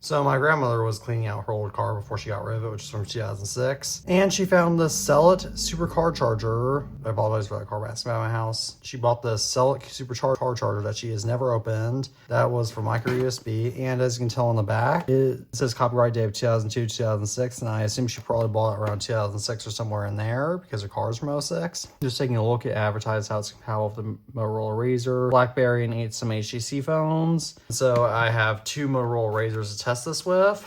So my grandmother was cleaning out her old car before she got rid of it, which is from 2006. And she found this Sell It Super Car Charger. I apologize for that car bouncing by my house. She bought this Sell It Super Car Charger that she has never opened. That was for micro USB. And as you can tell on the back, it says copyright date of 2002, 2006. And I assume she probably bought it around 2006 or somewhere in there because her car is from 06. Just taking a look at advertised how it's compatible with the Motorola Razr, BlackBerry, and some HTC phones. So I have two Motorola Razrs to test this with.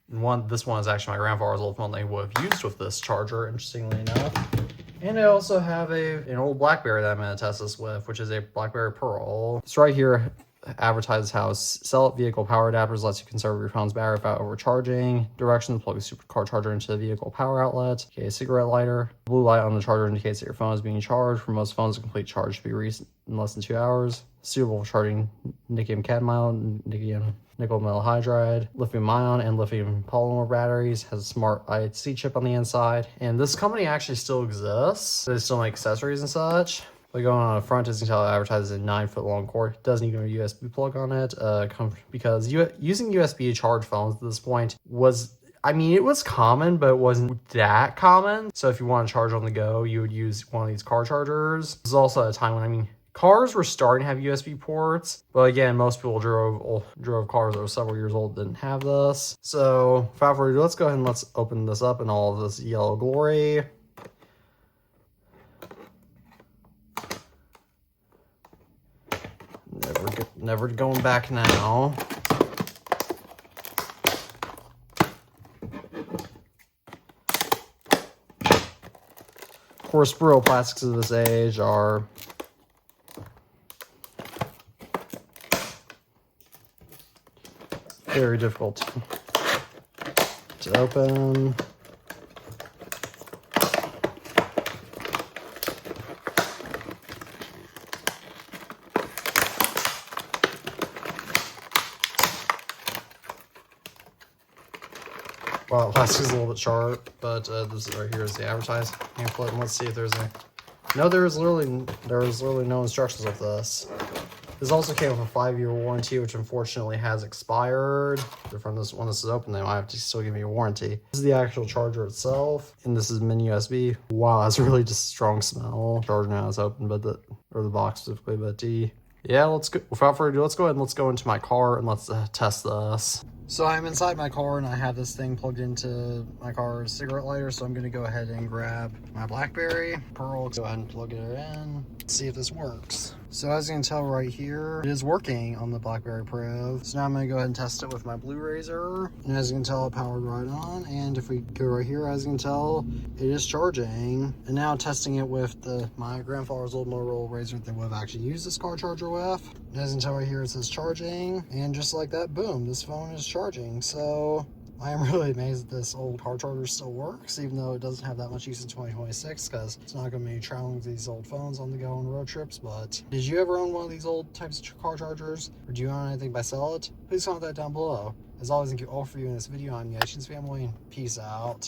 And this one is actually my grandfather's old phone they would have used with this charger, interestingly enough. And I also have an old BlackBerry that I'm going to test this with, which is a BlackBerry Pearl. It's right here. Advertises how Sell It vehicle power adapters lets you conserve your phone's battery without overcharging. Directions: plug a supercar charger into the vehicle power outlet. Okay, a cigarette lighter. The blue light on the charger indicates that your phone is being charged. For most phones, a complete charge should be reached in less than 2 hours. Suitable for charging lithium cadmium, nickel metal hydride, lithium ion, and lithium polymer batteries. Has a smart IC chip on the inside. And this company actually still exists. They still make accessories and such. But going on the front, as you can tell, it advertises a 9-foot long cord. It doesn't even have a USB plug on it, because using USB to charge phones at this point was, I mean, it was common, but it wasn't that common. So if you want to charge on the go, you would use one of these car chargers. This is also a time when, I mean, cars were starting to have USB ports, but again, most people drove cars that were several years old didn't have this. So without further ado, let's go ahead and let's open this up in all of this yellow glory. Never going back now. Of course, real plastics of this age are very difficult to open. Well, plastic is a little bit sharp, but this right here is the advertised pamphlet. And let's see if there's a. No, there's literally no instructions with this. This also came with a 5-year warranty, which unfortunately has expired. From this, when this is open, they might have to still give me a warranty. This is the actual charger itself, and this is mini USB. Wow, that's really just a strong smell. Charger now is open, but the box specifically, but yeah, let's go. Without further ado, let's go ahead and let's go into my car and let's test this. So I'm inside my car and I have this thing plugged into my car's cigarette lighter. So I'm going to go ahead and grab my BlackBerry Pearl. Go ahead and plug it in. See if this works. So as you can tell right here, it is working on the BlackBerry Pro. So now I'm going to go ahead and test it with my Blue Razr. And as you can tell, it powered right on. And if we go right here, as you can tell, it is charging. And now testing it with my grandfather's old Motorola Razr that we've actually used this car charger with. And as you can tell right here, it says charging. And just like that, boom, this phone is charging. So I am really amazed that this old car charger still works, even though it doesn't have that much use in 2026, because it's not going to be traveling with these old phones on the go on road trips. But did you ever own one of these old types of car chargers? Or do you own anything by Sell It? Please comment that down below. As always, thank you all for viewing this video. I'm the iTunes family. Peace out.